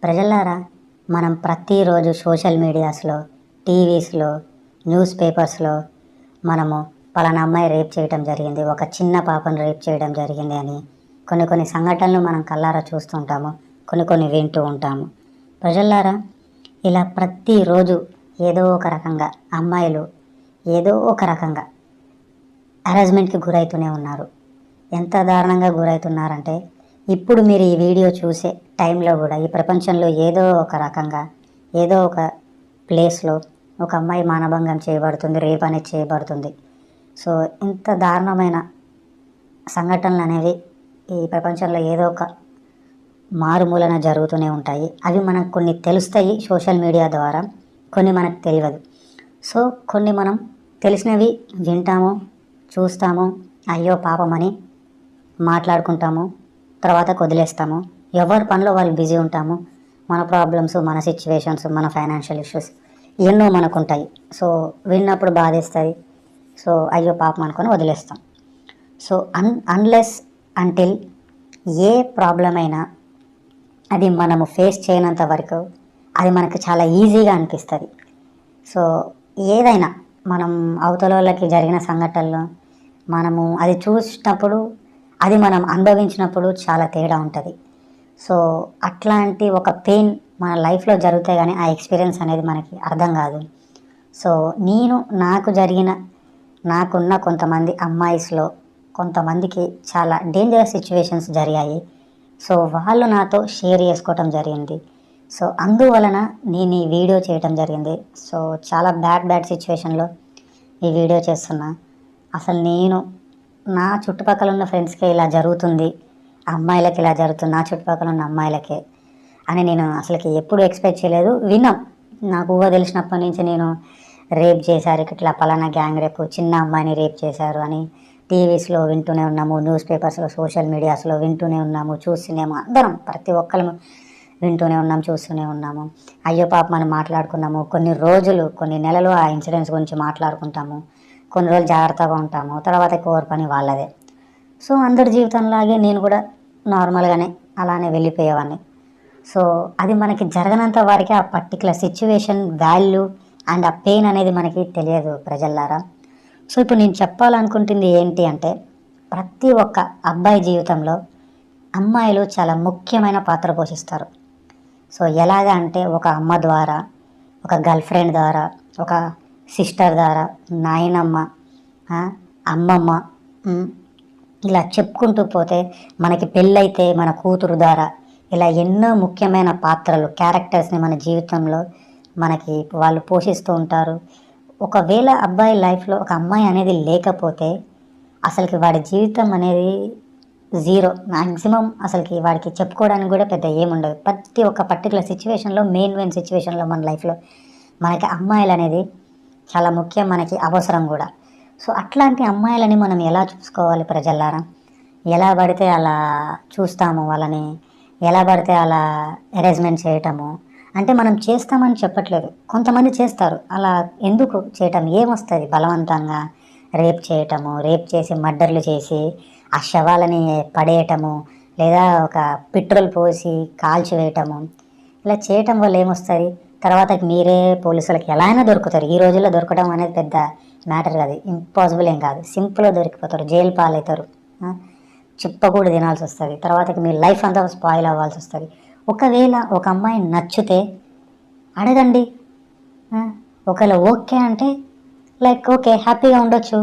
ప్రజలారా, మనం ప్రతిరోజు సోషల్ మీడియాస్లో, టీవీస్లో, న్యూస్ పేపర్స్లో మనము పలానా అమ్మాయి రేప్ చేయడం జరిగింది, ఒక చిన్న పాపను రేప్ చేయడం జరిగింది అని కొన్ని సంఘటనలు మనం కళ్ళారా చూస్తుంటాము, కొన్ని వింటూ ఉంటాము. ప్రజలారా, ఇలా ప్రతిరోజు ఏదో ఒక రకంగా అమ్మాయిలు ఏదో ఒక రకంగా హరాస్మెంట్కి గురవుతూనే ఉన్నారు. ఎంత దారుణంగా గురవుతున్నారంటే, ఇప్పుడు మీరు ఈ వీడియో చూసే టైంలో కూడా ఈ ప్రపంచంలో ఏదో ఒక రకంగా ఏదో ఒక ప్లేస్లో ఒక అమ్మాయి మానభంగం చేయబడుతుంది, రేప్ అనేది చేయబడుతుంది. సో ఇంత దారుణమైన సంఘటనలు అనేవి ఈ ప్రపంచంలో ఏదో ఒక మారుమూలన జరుగుతూనే ఉంటాయి. అవి మనకు కొన్ని తెలుస్తాయి సోషల్ మీడియా ద్వారా, కొన్ని మనకు తెలియదు. సో కొన్ని మనం తెలిసినవి వింటాము, చూస్తాము, అయ్యో పాపమని మాట్లాడుకుంటాము, తర్వాత వదిలేస్తాము. ఎవరి పనిలో వాళ్ళు బిజీ ఉంటాము. మన ప్రాబ్లమ్స్, మన సిచ్యువేషన్స్, మన ఫైనాన్షియల్ ఇష్యూస్ ఎన్నో మనకు ఉంటాయి. సో విన్నప్పుడు బాధేస్తుంది. సో అయ్యో పాపం అనుకొని వదిలేస్తాం. సో అన్లెస్ అంటిల్ ఏ ప్రాబ్లం అయినా అది మనము ఫేస్ చేయనంత వరకు అది మనకు చాలా ఈజీగా అనిపిస్తుంది. సో ఏదైనా మనం అవతల వాళ్ళకి జరిగిన సంఘటనలు మనము అది చూసినప్పుడు, అది మనం అనుభవించినప్పుడు చాలా తేడా ఉంటుంది. సో అట్లాంటి ఒక పెయిన్ మన లైఫ్లో జరిగితే కానీ ఆ ఎక్స్పీరియన్స్ అనేది మనకి అర్థం కాదు. సో నాకున్న కొంతమంది అమ్మాయిస్లో కొంతమందికి చాలా డేంజరస్ సిచ్యువేషన్స్ జరిగాయి. సో వాళ్ళు నాతో షేర్ చేసుకోవటం జరిగింది. సో అందువలన నేను ఈ వీడియో చేయటం జరిగింది. సో చాలా బ్యాడ్ సిచ్యువేషన్లో ఈ వీడియో చేస్తున్నా. అసలు నేను నా చుట్టుపక్కల ఉన్న ఫ్రెండ్స్కే ఇలా జరుగుతుంది, అమ్మాయిలకి ఇలా జరుగుతుంది, నా చుట్టుపక్కల ఉన్న అమ్మాయిలకే అని నేను అసలుకి ఎప్పుడు ఎక్స్పెక్ట్ చేయలేదు. విన్నాం, నాకు ఊహ తెలిసినప్పటి నుంచి నేను రేప్ చేశారు, ఇట్లా పలానా గ్యాంగ్ రేపు చిన్న అమ్మాయిని రేప్ చేశారు అని టీవీస్లో వింటూనే ఉన్నాము, న్యూస్ పేపర్స్లో, సోషల్ మీడియాస్లో వింటూనే ఉన్నాము, చూస్తూనేమో అందరం ప్రతి ఒక్కరు వింటూనే ఉన్నాము, చూస్తూనే ఉన్నాము. అయ్యో పాపం మనం మాట్లాడుకున్నాము. కొన్ని రోజులు, కొన్ని నెలలు ఆ ఇన్సిడెంట్స్ గురించి మాట్లాడుకుంటాము, కొన్ని రోజులు జాగ్రత్తగా ఉంటాము, తర్వాత కోర్ పని వాళ్ళదే. సో అందరి జీవితంలాగే నేను కూడా నార్మల్గానే అలానే వెళ్ళిపోయేవాడిని. సో అది మనకి జరగనంత వారికి ఆ పర్టికులర్ సిచ్యువేషన్ వాల్యూ అండ్ ఆ పెయిన్ అనేది మనకి తెలియదు ప్రజల్లారా. సో ఇప్పుడు నేను చెప్పాలనుకుంటుంది ఏంటి అంటే, ప్రతి ఒక్క అబ్బాయి జీవితంలో అమ్మాయిలు చాలా ముఖ్యమైన పాత్ర పోషిస్తారు. సో ఎలాగా అంటే, ఒక అమ్మ ద్వారా, ఒక గర్ల్ ఫ్రెండ్ ద్వారా, ఒక సిస్టర్ ద్వారా, నాయనమ్మ, అమ్మమ్మ, ఇలా చెప్పుకుంటూ పోతే మనకి పెళ్ళైతే మన కూతురు ద్వారా ఇలా ఎన్నో ముఖ్యమైన పాత్రలు, క్యారెక్టర్స్ని మన జీవితంలో మనకి వాళ్ళు పోషిస్తూ ఉంటారు. ఒకవేళ అబ్బాయి లైఫ్లో ఒక అమ్మాయి అనేది లేకపోతే అసలుకి వాడి జీవితం అనేది జీరో, మ్యాక్సిమం అసలుకి వాడికి చెప్పుకోవడానికి కూడా పెద్ద ఏముండదు. ప్రతి ఒక్క పర్టికులర్ సిచ్యువేషన్లో, మెయిన్ సిచ్యువేషన్లో మన లైఫ్లో మనకి అమ్మాయిలు అనేది చాలా ముఖ్యం, మనకి అవసరం కూడా. సో అట్లాంటి అమ్మాయిలని మనం ఎలా చూసుకోవాలి ప్రజల్లారా? ఎలా పడితే అలా చూస్తాము వాళ్ళని, ఎలా పడితే అలా అరేంజ్మెంట్ చేయటము అంటే మనం చేస్తామని చెప్పట్లేదు, కొంతమంది చేస్తారు. అలా ఎందుకు చేయటం, ఏమొస్తుంది? బలవంతంగా రేప్ చేయటము, రేప్ చేసి మర్డర్లు చేసి ఆ శవాలని పడేయటము, లేదా ఒక పెట్రోల్ పోసి కాల్చివేయటము, ఇలా చేయటం వల్ల ఏమొస్తుంది? తర్వాత మీరే పోలీసులకి ఎలా అయినా దొరుకుతారు. ఈ రోజుల్లో దొరకడం అనేది పెద్ద మ్యాటర్ కాదు, ఇంపాసిబుల్ ఏం కాదు. సింపుల్గా దొరికిపోతారు, జైలు పాలవుతారు, చిప్పకూడ తినాల్సి వస్తుంది, తర్వాతకి మీ లైఫ్ అంతా స్పాయిల్ అవ్వాల్సి వస్తుంది. ఒకవేళ ఒక అమ్మాయి నచ్చితే అడగండి, ఒకవేళ ఓకే అంటే లైక్ ఓకే, హ్యాపీగా ఉండొచ్చు.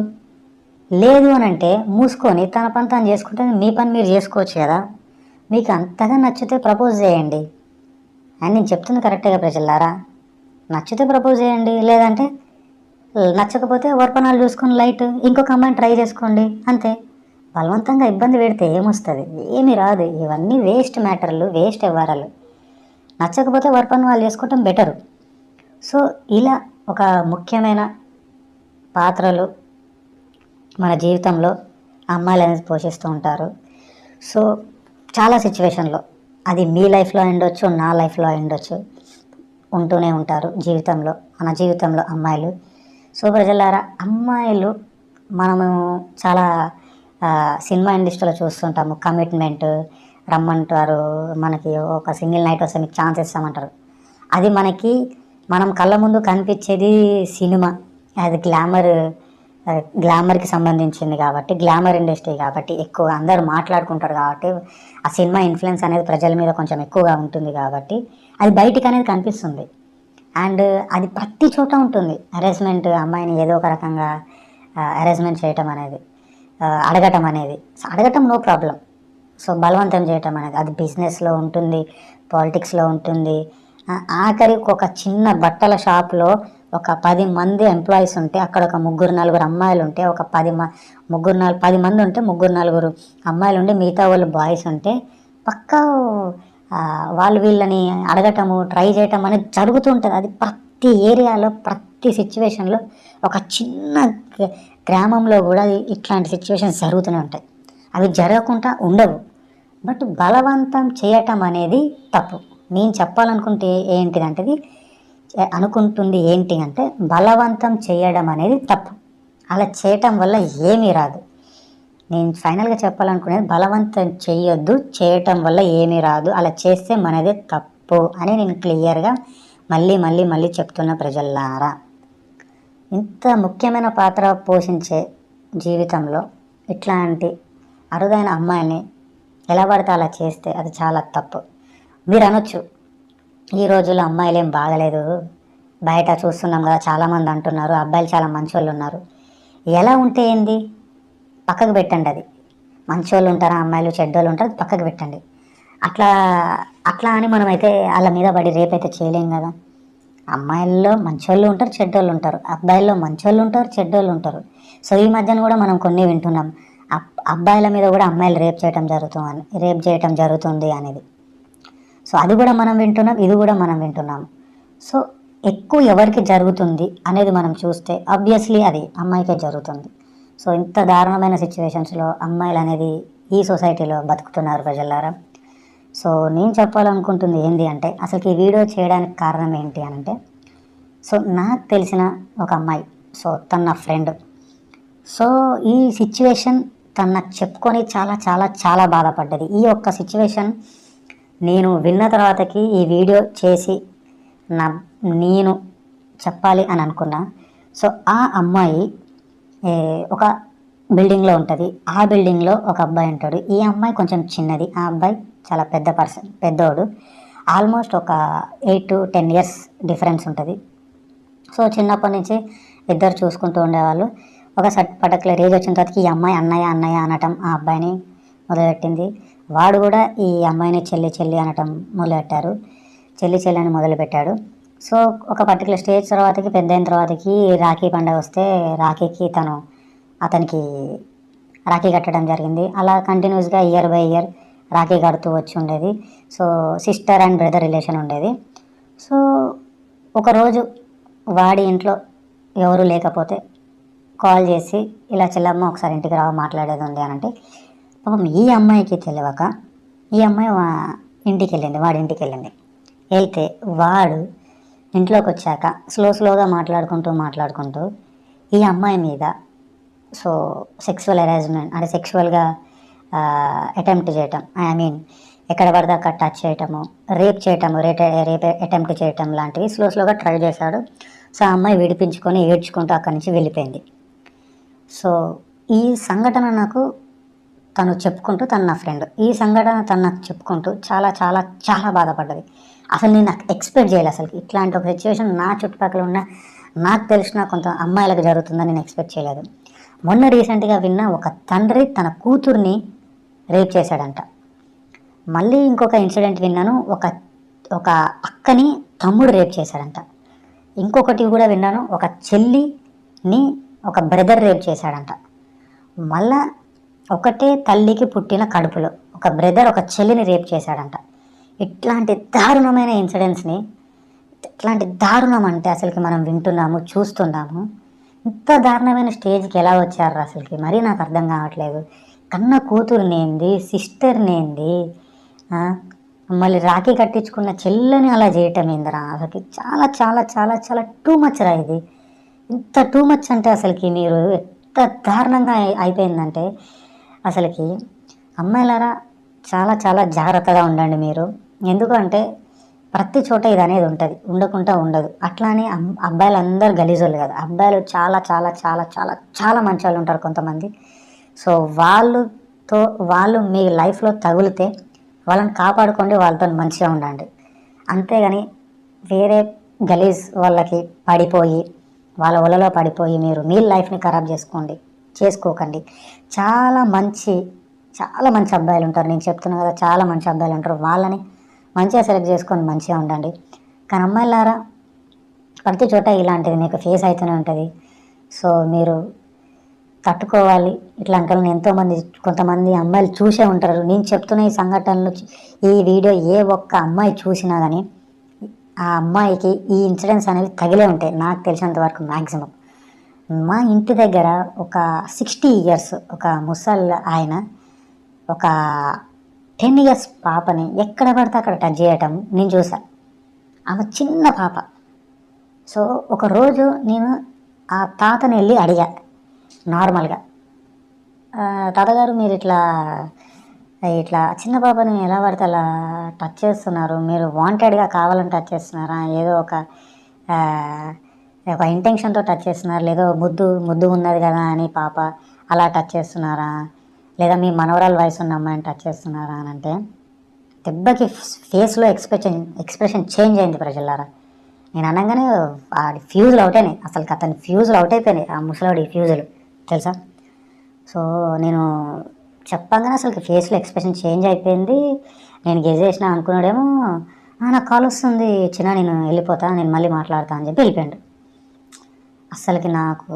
లేదు అని అంటే మూసుకొని తన పని తను చేసుకుంటే మీ పని మీరు చేసుకోవచ్చు కదా. మీకు అంతగా నచ్చితే ప్రపోజ్ చేయండి. అని నేను చెప్తుంది కరెక్ట్గా ప్రజలారా. నచ్చితే ప్రపోజ్ చేయండి, లేదంటే నచ్చకపోతే వర్పనాలు చూసుకొని లైట్ ఇంకొక అమ్మాయిని ట్రై చేసుకోండి, అంతే. బలవంతంగా ఇబ్బంది పెడితే ఏమొస్తుంది? ఏమీ రాదు. ఇవన్నీ వేస్ట్ మ్యాటర్లు, వేస్ట్ వ్యవహారాలు. నచ్చకపోతే వర్పన్ వాళ్ళు చేసుకోవటం బెటరు. సో ఇలా ఒక ముఖ్యమైన పాత్రలు మన జీవితంలో అమ్మాయిలు అనేది పోషిస్తూ ఉంటారు. సో చాలా సిచ్యువేషన్లో, అది మీ లైఫ్లో ఉండొచ్చు, నా లైఫ్లో ఉండొచ్చు, ఉంటూనే ఉంటారు జీవితంలో, మన జీవితంలో అమ్మాయిలు. సో ప్రజలారా, అమ్మాయిలు మనము చాలా సినిమా ఇండస్ట్రీలో చూస్తుంటాము, కమిట్మెంట్, రమ్మంటారు, మనకి ఒక సింగిల్ నైట్ వస్తే మీకు ఛాన్స్ ఇస్తామంటారు. అది మనం కళ్ళ ముందు కనిపించేది సినిమా, అది గ్లామర్కి సంబంధించింది కాబట్టి, గ్లామర్ ఇండస్ట్రీ కాబట్టి ఎక్కువ అందరూ మాట్లాడుకుంటారు కాబట్టి, ఆ సినిమా ఇన్ఫ్లుయెన్స్ అనేది ప్రజల మీద కొంచెం ఎక్కువగా ఉంటుంది కాబట్టి అది బయటికి అనేది కనిపిస్తుంది. అండ్ అది ప్రతి చోట ఉంటుంది. హెరాస్మెంట్, అమ్మాయిని ఏదో ఒక రకంగా హెరాస్మెంట్ చేయటం అనేది, అడగటం నో ప్రాబ్లం. సో బలవంతం చేయటం అనేది అది బిజినెస్లో ఉంటుంది, పాలిటిక్స్లో ఉంటుంది. ఆఖరికి ఒక చిన్న బట్టల షాప్లో ఒక 10 మంది ఎంప్లాయీస్ ఉంటే అక్కడ ఒక 3-4 అమ్మాయిలు ఉంటే, ఒక 10 మంది ఉంటే 3-4 అమ్మాయిలు ఉంటే మిగతా వాళ్ళు బాయ్స్ ఉంటే పక్కా వాళ్ళు వీళ్ళని అడగటము, ట్రై చేయటం అనేది జరుగుతుంటుంది. అది ప్రతి ఏరియాలో, ప్రతి సిచ్యువేషన్లో, ఒక చిన్న గ్రామంలో కూడా ఇట్లాంటి సిచ్యువేషన్స్ జరుగుతూనే ఉంటాయి. అవి జరగకుండా ఉండవు. బట్ బలవంతం చేయటం అనేది తప్పు. నేను చెప్పాలనుకుంటే అనుకుంటుంది ఏంటి అంటే బలవంతం చేయడం అనేది తప్పు. అలా చేయటం వల్ల ఏమీ రాదు. నేను ఫైనల్గా చెప్పాలనుకునేది బలవంతం చేయొద్దు, చేయటం వల్ల ఏమీ రాదు, అలా చేస్తే మనదే తప్పు అని నేను క్లియర్గా మళ్ళీ చెప్తున్న ప్రజల్లారా. ఇంత ముఖ్యమైన పాత్ర పోషించే జీవితంలో ఇట్లాంటి అరుదైన అమ్మాయిని ఎలా పడితే అలా చేస్తే అది చాలా తప్పు. మీరు అనొచ్చు, ఈ రోజుల్లో అమ్మాయిలు ఏం బాగలేదు, బయట చూస్తున్నాం కదా చాలామంది అంటున్నారు అబ్బాయిలు చాలా మంచోళ్ళు ఉన్నారు. ఎలా ఉంటే ఏంది, పక్కకు పెట్టండి. అది మంచోళ్ళు ఉంటారా, అమ్మాయిలు చెడ్డోళ్ళు ఉంటారు, పక్కకు పెట్టండి. అట్లా అని మనమైతే వాళ్ళ మీద పడి రేపైతే చేయలేం కదా. అమ్మాయిల్లో మంచోళ్ళు ఉంటారు, చెడ్డోళ్ళు ఉంటారు, అబ్బాయిల్లో మంచోళ్ళు ఉంటారు, చెడ్డోళ్ళు ఉంటారు. సో ఈ మధ్యన కూడా మనం కొన్ని వింటున్నాం, అబ్బాయిల మీద కూడా అమ్మాయిలు రేప్ చేయటం జరుగుతుంది అనేది. సో అది కూడా మనం వింటున్నాం, ఇది కూడా మనం వింటున్నాం. సో ఎక్కువ ఎవరికి జరుగుతుంది అనేది మనం చూస్తే ఆబ్వియస్లీ అది అమ్మాయికే జరుగుతుంది. సో ఇంత దారుణమైన సిచ్యువేషన్స్లో అమ్మాయిలు అనేది ఈ సొసైటీలో బతుకుతున్నారు ప్రజలారా. సో నేను చెప్పాలనుకుంటుంది ఏంటి అంటే, అసలు ఈ వీడియో చేయడానికి కారణం ఏంటి అని అంటే, సో నాకు తెలిసిన ఒక అమ్మాయి, సో తన నా ఫ్రెండ్. సో ఈ సిచ్యువేషన్ తను నాకు చెప్పుకొని చాలా చాలా చాలా బాధపడ్డది. ఈ ఒక్క సిచ్యువేషన్ నేను విన్న తర్వాతకి ఈ వీడియో చేసి నేను చెప్పాలి అని అనుకున్నా. సో ఆ అమ్మాయి ఒక బిల్డింగ్లో ఉంటుంది. ఆ బిల్డింగ్లో ఒక అబ్బాయి ఉంటాడు. ఈ అమ్మాయి కొంచెం చిన్నది, ఆ అబ్బాయి చాలా పెద్దోడు. ఆల్మోస్ట్ ఒక 8 to 10 years డిఫరెన్స్ ఉంటుంది. సో చిన్నప్పటి నుంచి ఇద్దరు చూసుకుంటూ ఉండేవాళ్ళు. ఒక పర్టికులర్ ఏజ్ వచ్చిన తర్వాతకి ఈ అమ్మాయి అన్నయ్య అనటం ఆ అబ్బాయిని మొదలుపెట్టింది. వాడు కూడా ఈ అమ్మాయిని చెల్లి అనటం మొదలుపెట్టారు. చెల్లి అని మొదలుపెట్టాడు. సో ఒక పర్టికులర్ స్టేజ్ తర్వాతకి, పెద్ద అయిన తర్వాతకి రాఖీ పండుగ వస్తే రాఖీకి అతనికి రాఖీ కట్టడం జరిగింది. అలా కంటిన్యూస్గా ఇయర్ బై ఇయర్ రాఖీ కడుతూ వచ్చి ఉండేది. So sister and brother relation ఉండేది. సో ఒకరోజు వాడి ఇంట్లో ఎవరు లేకపోతే కాల్ చేసి, ఇలా చెల్లమ్మ ఒకసారి ఇంటికి మాట్లాడేది ఉంది అని అంటే, పాపం ఈ అమ్మాయికి తెలియక ఈ అమ్మాయి వాడి ఇంటికి వెళ్ళింది. వెళ్తే వాడు ఇంట్లోకి వచ్చాక స్లోగా మాట్లాడుకుంటూ ఈ అమ్మాయి మీద సో సెక్సువల్ హెరాస్మెంట్ అంటే సెక్షువల్గా అటెంప్ట్ చేయటం, ఎక్కడ పడితే అక్కడ టచ్ చేయటము, రేప్ అటెంప్ట్ చేయటం లాంటివి స్లోగా ట్రై చేశాడు. సో ఆ అమ్మాయి విడిపించుకొని ఏడ్చుకుంటూ అక్కడి నుంచి వెళ్ళిపోయింది. సో ఈ సంఘటన నాకు తను చెప్పుకుంటూ, తను నా ఫ్రెండ్, ఈ సంఘటన తను నాకు చెప్పుకుంటూ చాలా చాలా చాలా బాధపడ్డది. అసలు నేను నాకు ఎక్స్పెక్ట్ చేయాలి, అసలు ఇట్లాంటి ఒక సిచ్యువేషన్ నా చుట్టుపక్కల ఉన్న నాకు తెలిసిన కొంత అమ్మాయిలకు జరుగుతుందని నేను ఎక్స్పెక్ట్ చేయలేదు. మొన్న రీసెంట్గా విన్న ఒక తండ్రి తన కూతుర్ని రేప్ చేశాడంట. మళ్ళీ ఇంకొక ఇన్సిడెంట్ విన్నాను, ఒక అక్కని తమ్ముడు రేప్ చేశాడంట. ఇంకొకటి కూడా విన్నాను, ఒక చెల్లిని ఒక బ్రదర్ రేప్ చేశాడంట. మళ్ళా ఒకటే తల్లికి పుట్టిన కడుపులో ఒక బ్రదర్ ఒక చెల్లిని రేప్ చేశాడంట. ఇట్లాంటి దారుణమైన ఇన్సిడెంట్స్ని, ఇట్లాంటి దారుణం అంటే అసలుకి మనం వింటున్నాము, చూస్తున్నాము. ఇంత దారుణమైన స్టేజ్కి ఎలా వచ్చారు అసలుకి మరీ నాకు అర్థం కావట్లేదు. కన్న కూతురునేంది, సిస్టర్నేంది, మళ్ళీ రాఖీ కట్టించుకున్న చెల్లని అలా చేయటం ఏందిరా, అసలుకి చాలా చాలా చాలా చాలా టూ మచ్ రా ఇది. ఇంత టూ మచ్ అంటే అసలుకి మీరు ఎంత దారుణంగా అయిపోయిందంటే, అసలుకి అమ్మాయిలారా చాలా చాలా జాగ్రత్తగా ఉండండి మీరు. ఎందుకంటే ప్రతి చోట ఇది అనేది ఉంటుంది, ఉండకుండా ఉండదు. అట్లా అని అబ్బాయిలు అందరూ గలీజోళ్ళు కాదు. అబ్బాయిలు చాలా చాలా చాలా చాలా చాలా మంచి వాళ్ళు ఉంటారు కొంతమంది. సో వాళ్ళతో వాళ్ళు మీ లైఫ్లో తగిలితే వాళ్ళని కాపాడుకోండి, వాళ్ళతో మంచిగా ఉండండి. అంతేగాని వేరే గలీజ్ వాళ్ళకి పడిపోయి వాళ్ళ ఒలలో పడిపోయి మీరు మీ లైఫ్ని ఖరాబ్ చేసుకోకండి. చాలా మంచి చాలా మంచి అబ్బాయిలు ఉంటారు, నేను చెప్తున్నా కదా, చాలా మంచి అబ్బాయిలు ఉంటారు. వాళ్ళని మంచిగా సెలెక్ట్ చేసుకొని మంచిగా ఉండండి. కానీ అమ్మాయిలారా ప్రతి చోట ఇలాంటిది మీకు ఫేస్ అవుతూనే ఉంటుంది. సో మీరు తట్టుకోవాలి. ఇట్లాంటి వాళ్ళని ఎంతోమంది కొంతమంది అమ్మాయిలు చూసే ఉంటారు. నేను చెప్తున్న ఈ సంఘటనలు ఈ వీడియో ఏ ఒక్క అమ్మాయి చూసినా కానీ ఆ అమ్మాయికి ఈ ఇన్సిడెంట్స్ అనేవి తగిలే ఉంటాయి, నాకు తెలిసినంత వరకు మ్యాక్సిమం. మా ఇంటి దగ్గర ఒక 60 years ఒక ముసల్ ఆయన ఒక 10 years పాపని ఎక్కడ పడితే అక్కడ టచ్ చేయటం నేను చూసాను. ఆమె చిన్న పాప. సో ఒకరోజు నేను ఆ తాతని వెళ్ళి అడిగా నార్మల్గా, తాతగారు మీరు ఇట్లా ఇట్లా చిన్న పాపని ఎలా పడితే అలా టచ్ చేస్తున్నారు, మీరు వాంటెడ్గా కావాలని టచ్ చేస్తున్నారా, ఏదో ఒక ఇంటెన్షన్తో టచ్ చేస్తున్నారు, లేదో ముద్దు ఉన్నది కదా అని పాప అలా టచ్ చేస్తున్నారా, లేదా మీ మనవరాలు వయసు ఉన్న అమ్మాయిని టచ్ చేస్తున్నారా అని అంటే దెబ్బకి ఫేస్లో ఎక్స్ప్రెషన్ చేంజ్ అయింది ప్రజలారా. నేను అనగానే వాడి ఫ్యూజులు అవుట్ అయినాయి, అసలు అతని ఫ్యూజులు అవుట్ అయిపోయినాయి, ఆ ముసలాడి ఫ్యూజులు తెలుసా. సో నేను చెప్పగానే అసలు ఫేస్లో ఎక్స్ప్రెషన్ చేంజ్ అయిపోయింది. నేను గెస్ చేసిన అనుకున్నాడేమో, నాకు కాల్ వస్తుంది చిన్న, నేను వెళ్ళిపోతా, నేను మళ్ళీ మాట్లాడతా అని చెప్పి వెళ్ళిపోయాడు. అసలుకి నాకు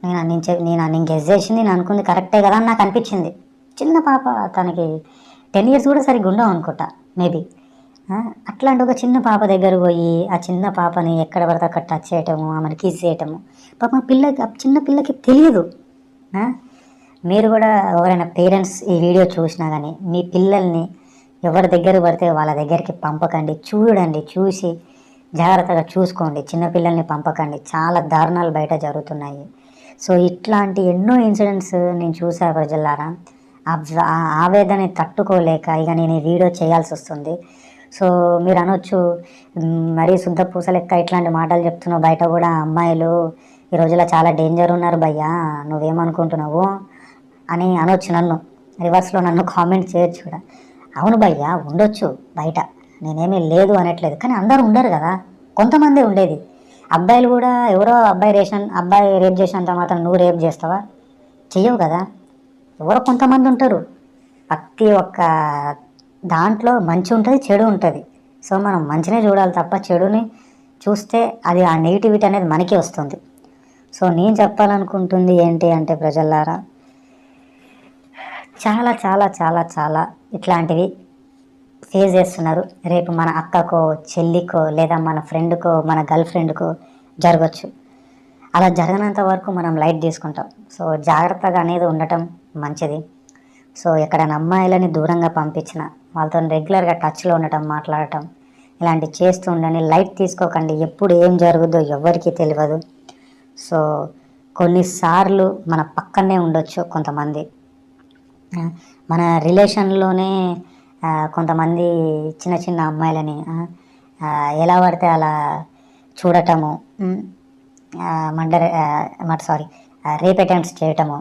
నేను గెస్ చేసింది, నేను అనుకుంది కరెక్టే కదా అని నాకు అనిపించింది. చిన్న పాప, తనకి 10 years కూడా సరిగ్గా ఉండవు అనుకుంటా మేబీ. అట్లాంటి ఒక చిన్న పాప దగ్గర పోయి ఆ చిన్న పాపని ఎక్కడ పడితే అక్కడ టచ్ చేయటము, ఆమెను కిస్ చేయటము. పాప చిన్న పిల్లకి తెలియదు. మీరు కూడా ఎవరైనా పేరెంట్స్ ఈ వీడియో చూసినా కానీ మీ పిల్లల్ని ఎవరి దగ్గర పడితే వాళ్ళ దగ్గరికి పంపకండి. చూసి జాగ్రత్తగా చూసుకోండి. చిన్నపిల్లల్ని పంపకండి, చాలా దారుణాలు బయట జరుగుతున్నాయి. సో ఇట్లాంటి ఎన్నో ఇన్సిడెంట్స్ నేను చూసా ప్రజలారా. ఆవేదన తట్టుకోలేక ఇక నేను ఈ వీడియో చేయాల్సి వస్తుంది. సో మీరు అనొచ్చు, మరీ శుద్ధ పూస లెక్క ఇట్లాంటి మాటలు చెప్తున్నావు, బయట కూడా అమ్మాయిలు ఈ రోజుల్లో చాలా డేంజర్ ఉన్నారు భయ్యా, నువ్వేమనుకుంటున్నావు అని అనొచ్చు. రివర్స్లో నన్ను కామెంట్ చేయొచ్చు కూడా. అవును భయ్యా, ఉండొచ్చు బయట, నేనేమీ లేదు అనట్లేదు. కానీ అందరూ ఉండరు కదా, కొంతమంది ఉండేది. అబ్బాయిలు కూడా ఎవరో అబ్బాయి రేప్ చేసినంత మాత్రం నువ్వు రేప్ చేస్తావా? చెయ్యవు కదా. ఎవరో కొంతమంది ఉంటారు. ప్రతి ఒక్క దాంట్లో మంచి ఉంటుంది, చెడు ఉంటుంది. సో మనం మంచినే చూడాలి తప్ప చెడుని చూస్తే అది ఆ నెగిటివిటీ అనేది మనకి వస్తుంది. సో నేను చెప్పాలనుకుంటుంది ఏంటి అంటే ప్రజలారా, చాలా చాలా చాలా చాలా ఇట్లాంటివి ఫేస్ చేస్తున్నారు. రేపు మన అక్కకో, చెల్లికో, లేదా మన ఫ్రెండ్కో, మన గర్ల్ ఫ్రెండ్కో జరగచ్చు. అలా జరగనంత వరకు మనం లైట్ తీసుకుంటాం. సో జాగ్రత్తగా అనేది ఉండటం మంచిది. సో ఎక్కడైనా అమ్మాయిలని దూరంగా పంపించిన వాళ్ళతో రెగ్యులర్గా టచ్లో ఉండటం, మాట్లాడటం ఇలాంటివి చేస్తూ ఉండండి. లైట్ తీసుకోకండి. ఎప్పుడు ఏం జరుగుద్దో ఎవరికి తెలియదు. సో కొన్నిసార్లు మన పక్కనే ఉండొచ్చు కొంతమంది, మన రిలేషన్లోనే కొంతమంది చిన్న చిన్న అమ్మాయిలని ఎలా పడితే అలా చూడటము, రేప్ అటెంప్ట్స్ చేయటము,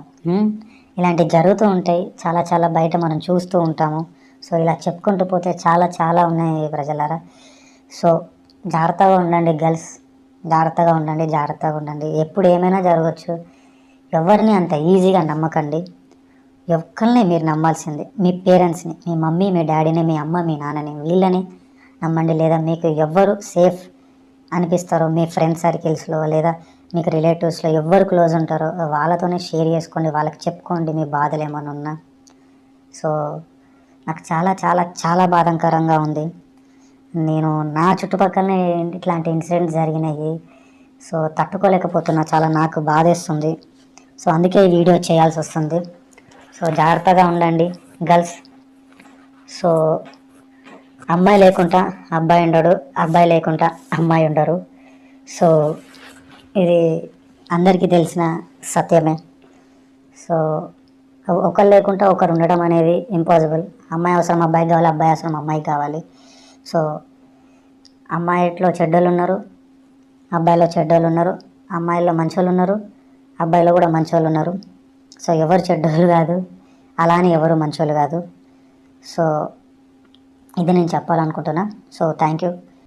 ఇలాంటివి జరుగుతూ ఉంటాయి. చాలా చాలా బయట మనం చూస్తూ ఉంటాము. సో ఇలా చెప్పుకుంటూ పోతే చాలా చాలా ఉన్నాయి ప్రజలారా. సో జాగ్రత్తగా ఉండండి గర్ల్స్, జాగ్రత్తగా ఉండండి. ఎప్పుడు ఏమైనా జరగవచ్చు. ఎవరిని అంత ఈజీగా నమ్మకండి. ఒక్కరినే మీరు నమ్మాల్సింది మీ పేరెంట్స్ని, మీ మమ్మీ, మీ డాడీని, మీ అమ్మ, మీ నాన్నని, వీళ్ళని నమ్మండి. లేదా మీకు ఎవరు సేఫ్ అనిపిస్తారో మీ ఫ్రెండ్ సర్కిల్స్లో లేదా మీకు రిలేటివ్స్లో ఎవరు క్లోజ్ ఉంటారో వాళ్ళతోనే షేర్ చేసుకోండి, వాళ్ళకి చెప్పుకోండి మీ బాధలు ఏమైనా ఉన్నా. సో నాకు చాలా చాలా చాలా బాధాకరంగా ఉంది. నేను నా చుట్టుపక్కలనే ఇట్లాంటి ఇన్సిడెంట్స్ జరిగినాయి. సో తట్టుకోలేకపోతున్నా, చాలా నాకు బాధేస్తుంది. సో అందుకే ఈ వీడియో చేయాల్సి వస్తుంది. సో జాగ్రత్తగా ఉండండి గర్ల్స్. సో అమ్మాయి లేకుండా అబ్బాయి ఉండడు, అబ్బాయి లేకుండా అమ్మాయి ఉండరు. సో ఇది అందరికీ తెలిసిన సత్యమే. సో ఒకరు లేకుండా ఒకరు ఉండడం అనేది ఇంపాసిబుల్. అమ్మాయి అవసరం అబ్బాయికి కావాలి, అబ్బాయి అవసరం అమ్మాయికి కావాలి. సో అమ్మాయిలో చెడ్డోళ్ళు ఉన్నారు, అబ్బాయిలో చెడ్డోళ్ళు ఉన్నారు, అమ్మాయిల్లో మంచోళ్ళు ఉన్నారు, అబ్బాయిలో కూడా మంచోళ్ళు ఉన్నారు. సో ఎవరు చెడ్డోళ్ళు కాదు, అలా అని ఎవరు మంచోళ్ళు కాదు. సో ఇది నేను చెప్పాలనుకుంటున్నా. So thank you.